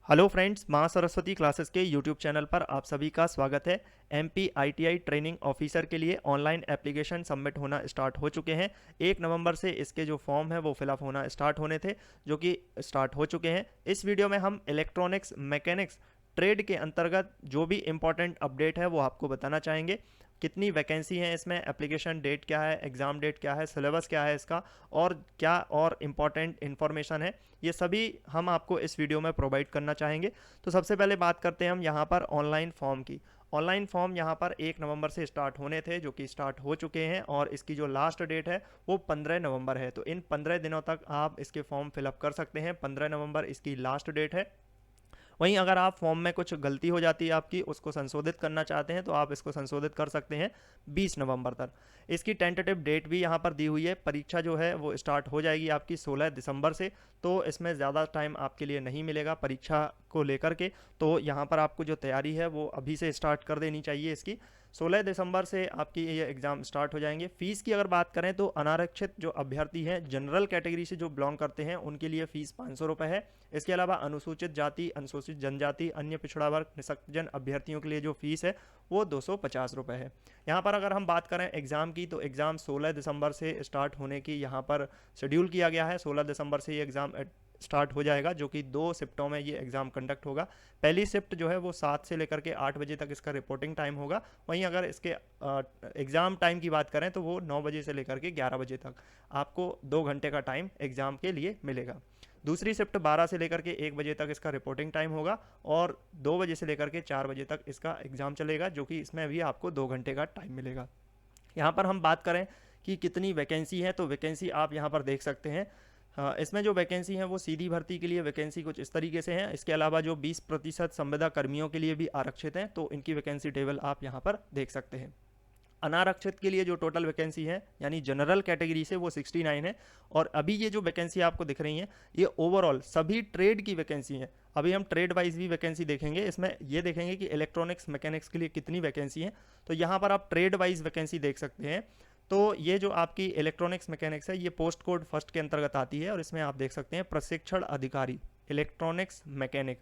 Hello friends, माँ Saraswati classes के YouTube channel पर आप सभी का स्वागत है। एमपी आईटीआई ट्रेनिंग ऑफिसर के लिए ऑनलाइन एप्लीकेशन सबमिट होना स्टार्ट हो चुके हैं। 1 नवंबर से इसके जो फॉर्म है वो फिलअप होना स्टार्ट होने थे, जो कि स्टार्ट हो चुके हैं। इस वीडियो में हम इलेक्ट्रॉनिक्स मैकेनिक्स ट्रेड के अंतर्गत जो भी इम्पोर्टेंट अपडेट है वो आपको बताना चाहेंगे। कितनी वैकेंसी है इसमें, एप्लीकेशन डेट क्या है, एग्ज़ाम डेट क्या है, सिलेबस क्या है इसका, और क्या और इम्पॉर्टेंट इन्फॉर्मेशन है, ये सभी हम आपको इस वीडियो में प्रोवाइड करना चाहेंगे। तो सबसे पहले बात करते हैं हम यहाँ पर ऑनलाइन फॉर्म की। ऑनलाइन फॉर्म यहाँ पर 1 नवंबर से स्टार्ट होने थे, जो कि स्टार्ट हो चुके हैं, और इसकी जो लास्ट डेट है वो 15 नवंबर है। तो इन 15 दिनों तक आप इसके फॉर्म फिलअप कर सकते हैं। 15 नवंबर इसकी लास्ट डेट है। वहीं अगर आप फॉर्म में कुछ गलती हो जाती है आपकी, उसको संशोधित करना चाहते हैं तो आप इसको संशोधित कर सकते हैं 20 नवंबर तक। इसकी टेंटेटिव डेट भी यहाँ पर दी हुई है। परीक्षा जो है वो स्टार्ट हो जाएगी आपकी 16 दिसंबर से, तो इसमें ज़्यादा टाइम आपके लिए नहीं मिलेगा परीक्षा को लेकर के। तो यहाँ पर आपको जो तैयारी है वो अभी से स्टार्ट कर देनी चाहिए इसकी। 16 दिसंबर से आपकी ये एग्ज़ाम स्टार्ट हो जाएंगे। फ़ीस की अगर बात करें तो अनारक्षित जो अभ्यर्थी हैं, जनरल कैटेगरी से जो बिलोंग करते हैं, उनके लिए फ़ीस 500 रुपये है। इसके अलावा अनुसूचित जाति, अनुसूचित जनजाति, अन्य पिछड़ा वर्ग, निःशक्तजन अभ्यर्थियों के लिए जो फ़ीस है वो 250 रुपये है। यहाँ पर अगर हम बात करें एग्ज़ाम की, तो एग्ज़ाम 16 दिसंबर से स्टार्ट होने की यहाँ पर शेड्यूल किया गया है। 16 दिसंबर से ये एग्ज़ाम स्टार्ट हो जाएगा, जो कि 2 शिफ्टों में ये एग्ज़ाम कंडक्ट होगा। पहली शिफ्ट जो है वो 7 से लेकर के 8 बजे तक इसका रिपोर्टिंग टाइम होगा। वहीं अगर इसके एग्ज़ाम टाइम की बात करें तो वो 9 बजे से लेकर के 11 बजे तक आपको 2 घंटे का टाइम एग्ज़ाम के लिए मिलेगा। दूसरी शिफ्ट 12 से लेकर के 1 बजे तक इसका रिपोर्टिंग टाइम होगा, और 2 बजे से लेकर के 4 बजे तक इसका एग्ज़ाम चलेगा, जो कि इसमें भी आपको 2 घंटे का टाइम मिलेगा। यहाँ पर हम बात करें कि कितनी वैकेंसी है, तो वैकेंसी आप यहाँ पर देख सकते हैं। इसमें जो वैकेंसी है वो सीधी भर्ती के लिए वैकेंसी कुछ इस तरीके से है। इसके अलावा जो 20% संविदा कर्मियों के लिए भी आरक्षित हैं, तो इनकी वैकेंसी टेबल आप यहाँ पर देख सकते हैं। अनारक्षित के लिए जो टोटल वैकेंसी है, यानी जनरल कैटेगरी से, वो 69 है। और अभी ये जो वैकेंसी आपको दिख रही हैं, ये ओवरऑल सभी ट्रेड की वैकेंसी है। अभी हम ट्रेड वाइज भी वैकेंसी देखेंगे। इसमें ये देखेंगे कि इलेक्ट्रॉनिक्स मैकेनिक्स के लिए कितनी वैकेंसी है। तो यहाँ पर आप ट्रेड वाइज वैकेंसी देख सकते हैं। तो ये जो आपकी इलेक्ट्रॉनिक्स मैकेनिक्स है, ये पोस्ट कोड फर्स्ट के अंतर्गत आती है, और इसमें आप देख सकते हैं प्रशिक्षण अधिकारी इलेक्ट्रॉनिक्स मैकेनिक,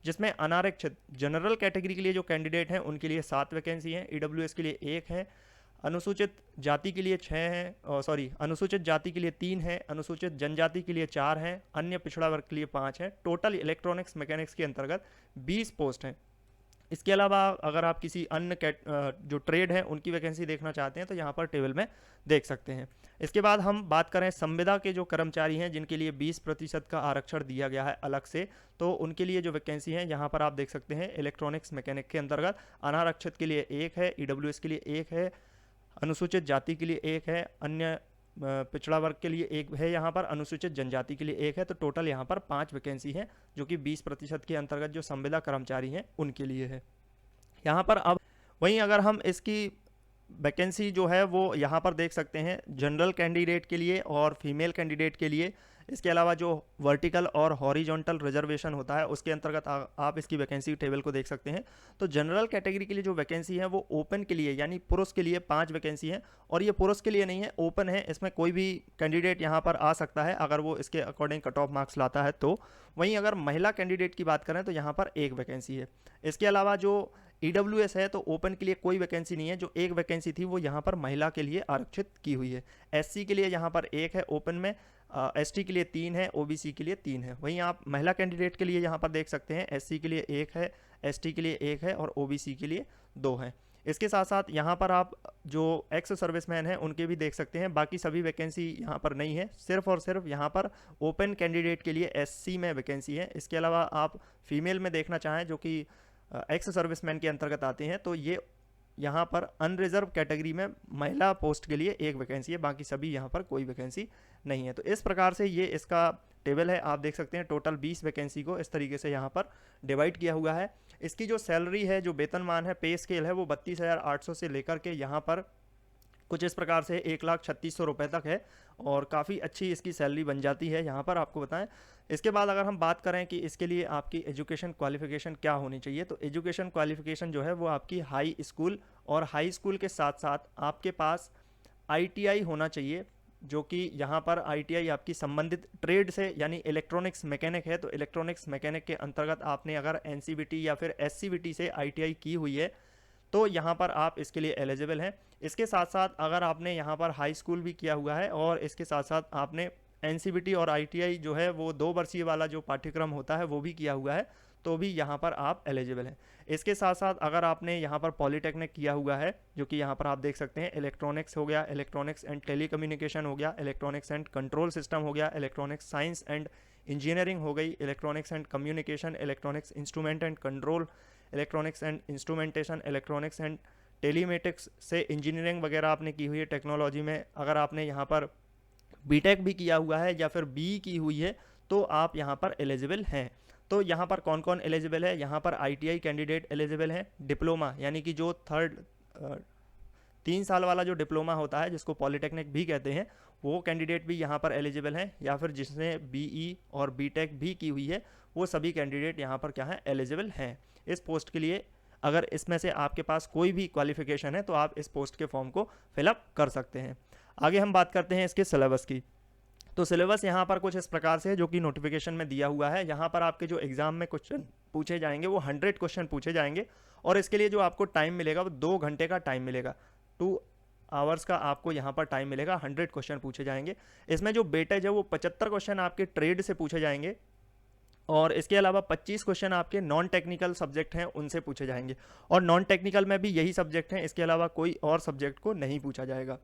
जिसमें अनारक्षित जनरल कैटेगरी के लिए जो कैंडिडेट हैं उनके लिए 7 वैकेंसी हैं, ईडब्ल्यूएस के लिए 1 है, अनुसूचित जाति के लिए 6 हैं, अनुसूचित जाति के लिए 3 हैं, अनुसूचित जनजाति के लिए 4 हैं, अन्य पिछड़ा वर्ग के लिए 5 हैं। टोटल इलेक्ट्रॉनिक्स मैकेनिक्स के अंतर्गत 20 पोस्ट हैं। इसके अलावा अगर आप किसी अन्य जो ट्रेड है उनकी वैकेंसी देखना चाहते हैं तो यहाँ पर टेबल में देख सकते हैं। इसके बाद हम बात करें संविदा के जो कर्मचारी हैं, जिनके लिए 20% का आरक्षण दिया गया है अलग से, तो उनके लिए जो वैकेंसी है यहाँ पर आप देख सकते हैं। इलेक्ट्रॉनिक्स मैकेनिक के अंतर्गत अनारक्षित के लिए 1 है, ईडब्ल्यूएस के लिए 1 है, अनुसूचित जाति के लिए 1 है, अन्य पिछड़ा वर्ग के लिए 1 है, यहाँ पर अनुसूचित जनजाति के लिए 1 है। तो टोटल यहाँ पर 5 वैकेंसी है, जो कि 20% के अंतर्गत जो संविदा कर्मचारी हैं उनके लिए है यहाँ पर। अब वहीं अगर हम इसकी वैकेंसी जो है वो यहाँ पर देख सकते हैं, जनरल कैंडिडेट के लिए और फीमेल कैंडिडेट के लिए। इसके अलावा जो वर्टिकल और हॉरिजॉन्टल रिजर्वेशन होता है उसके अंतर्गत आप इसकी वैकेंसी टेबल को देख सकते हैं। तो जनरल कैटेगरी के लिए जो वैकेंसी है वो ओपन के लिए, यानी पुरुष के लिए 5 वैकेंसी है, और ये पुरुष के लिए नहीं है, ओपन है। इसमें कोई भी कैंडिडेट यहाँ पर आ सकता है अगर वो इसके अकॉर्डिंग कट ऑफ मार्क्स लाता है तो। वहीं अगर महिला कैंडिडेट की बात करें तो यहाँ पर 1 वैकेंसी है। इसके अलावा जो ईडब्ल्यूएस है, तो ओपन के लिए कोई वैकेंसी नहीं है। जो 1 वैकेंसी थी वो यहाँ पर महिला के लिए आरक्षित की हुई है। एससी के लिए यहाँ पर 1 है ओपन में, एसटी के लिए 3 है, ओबीसी के लिए 3 है। वहीं आप महिला कैंडिडेट के लिए यहाँ पर देख सकते हैं, एससी के लिए 1 है, एसटी के लिए 1 है, और ओबीसी के लिए 2 है। इसके साथ साथ यहाँ पर आप जो एक्स सर्विसमैन हैं उनके भी देख सकते हैं। बाकी सभी वैकेंसी यहाँ पर नहीं है, सिर्फ और सिर्फ यहाँ पर ओपन कैंडिडेट के लिए एससी में वैकेंसी है। इसके अलावा आप फीमेल में देखना चाहें, जो कि एक्स सर्विसमैन के अंतर्गत आते हैं, तो ये यहाँ पर अनरिजर्व कैटेगरी में महिला पोस्ट के लिए 1 वैकेंसी है, बाकी सभी यहाँ पर कोई वैकेंसी नहीं है। तो इस प्रकार से ये इसका टेबल है, आप देख सकते हैं। टोटल 20 वैकेंसी को इस तरीके से यहाँ पर डिवाइड किया हुआ है। इसकी जो सैलरी है, जो वेतनमान है, पे स्केल है, वो 32,800 से लेकर के यहाँ पर कुछ इस प्रकार से 1,36,000 रुपये तक है, और काफ़ी अच्छी इसकी सैलरी बन जाती है यहाँ पर, आपको बताएं। इसके बाद अगर हम बात करें कि इसके लिए आपकी एजुकेशन क्वालिफिकेशन क्या होनी चाहिए, तो एजुकेशन क्वालिफिकेशन जो है वो आपकी हाई स्कूल, और हाई स्कूल के साथ साथ आपके पास आईटीआई होना चाहिए, जो कि यहाँ पर ITI आपकी संबंधित ट्रेड से यानी इलेक्ट्रॉनिक्स मैकेनिक है, तो इलेक्ट्रॉनिक्स मैकेनिक के अंतर्गत आपने अगर NCVT या फिर SCVT से ITI की हुई है तो यहाँ पर आप इसके लिए एलिजिबल हैं। इसके साथ साथ अगर आपने यहाँ पर हाई स्कूल भी किया हुआ है और इसके साथ साथ आपने NCVT और ITI जो है वो 2 वर्षीय वाला जो पाठ्यक्रम होता है वो भी किया हुआ है, तो भी यहाँ पर आप एलिजिबल हैं। इसके साथ साथ अगर आपने यहाँ पर पॉलीटेक्निक किया हुआ है, जो कि यहाँ पर आप देख सकते हैं, इलेक्ट्रॉनिक्स हो गया, इलेक्ट्रॉनिक्स एंड टेलीकम्युनिकेशन हो गया, इलेक्ट्रॉनिक्स एंड कंट्रोल सिस्टम हो गया, इलेक्ट्रॉनिक्स साइंस एंड इंजीनियरिंग हो गई, electronics and communication, electronics instrument and control, electronics and instrumentation, electronics and telematics से इंजीनियरिंग वगैरह आपने की हुई है टेक्नोलॉजी में, अगर आपने यहाँ पर बीटेक भी किया हुआ है या फिर BE की हुई है तो आप यहाँ पर एलिजिबल हैं। तो यहाँ पर कौन कौन एलिजिबल है, यहाँ पर ITI कैंडिडेट एलिजिबल हैं, डिप्लोमा यानी कि जो 3 साल वाला जो डिप्लोमा होता है जिसको पॉलीटेक्निक भी कहते हैं, वो कैंडिडेट भी यहाँ पर एलिजिबल हैं, या फिर जिसने BE और बीटेक भी की हुई है वो सभी कैंडिडेट यहाँ पर क्या है, एलिजिबल हैं इस पोस्ट के लिए। अगर इसमें से आपके पास कोई भी क्वालिफिकेशन है तो आप इस पोस्ट के फॉर्म को फिलअप कर सकते हैं। आगे हम बात करते हैं इसके सिलेबस की। तो सिलेबस यहाँ पर कुछ इस प्रकार से है जो कि नोटिफिकेशन में दिया हुआ है। यहाँ पर आपके जो एग्जाम में क्वेश्चन पूछे जाएंगे वो 100 क्वेश्चन पूछे जाएंगे और इसके लिए जो आपको टाइम मिलेगा वो 2 घंटे का टाइम मिलेगा, 2 आवर्स का आपको यहाँ पर टाइम मिलेगा। 100 क्वेश्चन पूछे जाएंगे। इसमें जो वेटेज है वो 75 क्वेश्चन आपके ट्रेड से पूछे जाएंगे और इसके अलावा 25 क्वेश्चन आपके नॉन टेक्निकल सब्जेक्ट हैं उनसे पूछे जाएंगे, और नॉन टेक्निकल में भी यही सब्जेक्ट हैं, इसके अलावा कोई और सब्जेक्ट को नहीं पूछा जाएगा।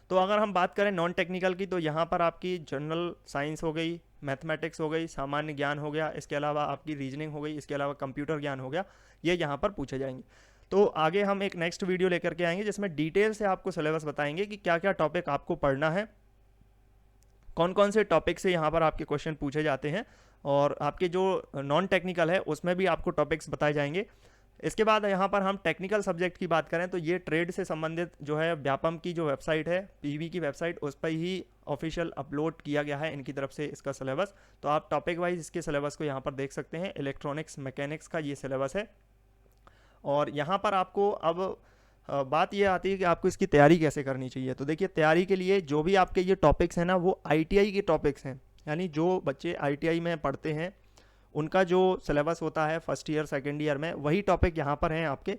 तो अगर हम बात करें नॉन टेक्निकल की तो यहाँ पर आपकी जनरल साइंस हो गई, मैथमेटिक्स हो गई, सामान्य ज्ञान हो गया, इसके अलावा आपकी रीजनिंग हो गई, इसके अलावा कंप्यूटर ज्ञान हो गया, ये यहाँ पर पूछे जाएंगे। तो आगे हम एक नेक्स्ट वीडियो लेकर के आएंगे जिसमें डिटेल से आपको सिलेबस बताएंगे कि क्या क्या टॉपिक आपको पढ़ना है, कौन कौन से टॉपिक से यहाँ पर आपके क्वेश्चन पूछे जाते हैं, और आपके जो नॉन टेक्निकल है उसमें भी आपको टॉपिक्स बताए जाएंगे। इसके बाद यहाँ पर हम टेक्निकल सब्जेक्ट की बात करें तो ये ट्रेड से संबंधित जो है व्यापम की जो वेबसाइट है, PV की वेबसाइट, उस पर ही ऑफिशियल अपलोड किया गया है इनकी तरफ से इसका सिलेबस। तो आप टॉपिक वाइज इसके सिलेबस को यहाँ पर देख सकते हैं। इलेक्ट्रॉनिक्स मैकेनिक्स का ये सिलेबस है और यहाँ पर आपको अब बात ये आती है कि आपको इसकी तैयारी कैसे करनी चाहिए। तो देखिए, तैयारी के लिए जो भी आपके ये टॉपिक्स हैं ना वो ITI के टॉपिक्स हैं, यानी जो बच्चे ITI में पढ़ते हैं उनका जो सिलेबस होता है फर्स्ट ईयर सेकेंड ईयर में, वही टॉपिक यहाँ पर हैं आपके।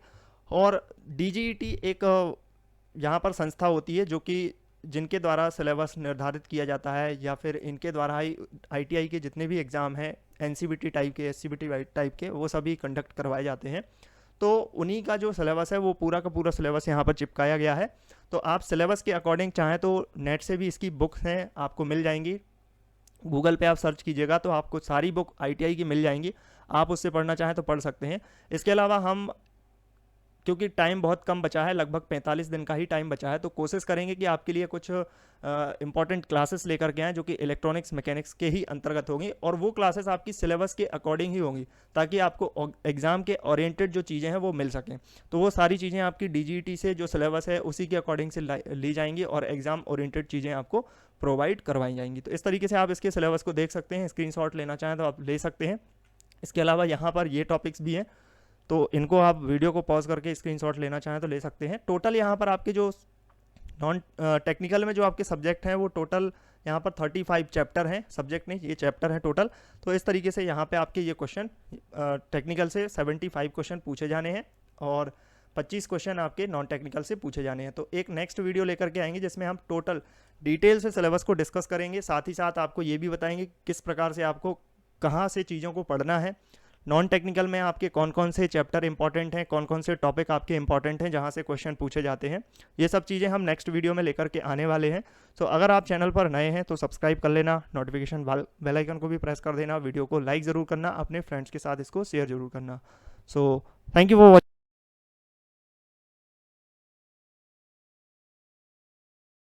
और DGET एक यहाँ पर संस्था होती है जो कि जिनके द्वारा सिलेबस निर्धारित किया जाता है, या फिर इनके द्वारा ही ITI के जितने भी एग्ज़ाम हैं NCVT टाइप के, SCVT टाइप के, वो सभी कंडक्ट करवाए जाते हैं। तो उन्हीं का जो सिलेबस है वो पूरा का पूरा सिलेबस यहाँ पर चिपकाया गया है। तो आप सिलेबस के अकॉर्डिंग चाहें तो नेट से भी इसकी बुक्स हैं आपको मिल जाएंगी, गूगल पे आप सर्च कीजिएगा तो आपको सारी बुक ITI की मिल जाएंगी, आप उससे पढ़ना चाहें तो पढ़ सकते हैं। इसके अलावा हम, क्योंकि टाइम बहुत कम बचा है, लगभग 45 दिन का ही टाइम बचा है, तो कोशिश करेंगे कि आपके लिए कुछ इंपॉर्टेंट क्लासेस लेकर के आएँ जो कि इलेक्ट्रॉनिक्स मैकेनिक्स के ही अंतर्गत होंगी, और वो क्लासेस आपकी सिलेबस के अकॉर्डिंग ही होंगी ताकि आपको एग्ज़ाम के ओरिएंटेड जो चीज़ें हैं वो मिल सकें। तो वो सारी चीज़ें आपकी DGET से जो सिलेबस है उसी के अकॉर्डिंग से ली जाएंगी और एग्ज़ाम ओरिएंटेड चीज़ें आपको प्रोवाइड करवाई जाएंगी। तो इस तरीके से आप इसके सिलेबस को देख सकते हैं, स्क्रीनशॉट लेना चाहें तो आप ले सकते हैं। इसके अलावा यहाँ पर ये टॉपिक्स भी हैं, तो इनको आप वीडियो को पॉज करके स्क्रीनशॉट लेना चाहें तो ले सकते हैं। टोटल यहाँ पर आपके जो नॉन टेक्निकल में जो आपके सब्जेक्ट हैं वो टोटल यहाँ पर 35 चैप्टर हैं, सब्जेक्ट नहीं, ये चैप्टर हैं टोटल। तो इस तरीके से यहाँ पे आपके ये क्वेश्चन टेक्निकल से 75 क्वेश्चन पूछे जाने हैं और 25 क्वेश्चन आपके नॉन टेक्निकल से पूछे जाने हैं। तो एक नेक्स्ट वीडियो लेकर के आएंगे जिसमें हम टोटल डिटेल से सिलेबस को डिस्कस करेंगे, साथ ही साथ आपको ये भी बताएंगे किस प्रकार से आपको कहाँ से चीज़ों को पढ़ना है। नॉन टेक्निकल में आपके कौन कौन से चैप्टर इंपॉर्टेंट हैं, कौन कौन से टॉपिक आपके इंपॉर्टेंट हैं जहां से क्वेश्चन पूछे जाते हैं, ये सब चीज़ें हम नेक्स्ट वीडियो में लेकर के आने वाले हैं। तो अगर आप चैनल पर नए हैं तो सब्सक्राइब कर लेना, नोटिफिकेशन बेल आइकन को भी प्रेस कर देना, वीडियो को लाइक ज़रूर करना, अपने फ्रेंड्स के साथ इसको शेयर ज़रूर करना। So thank you for watching.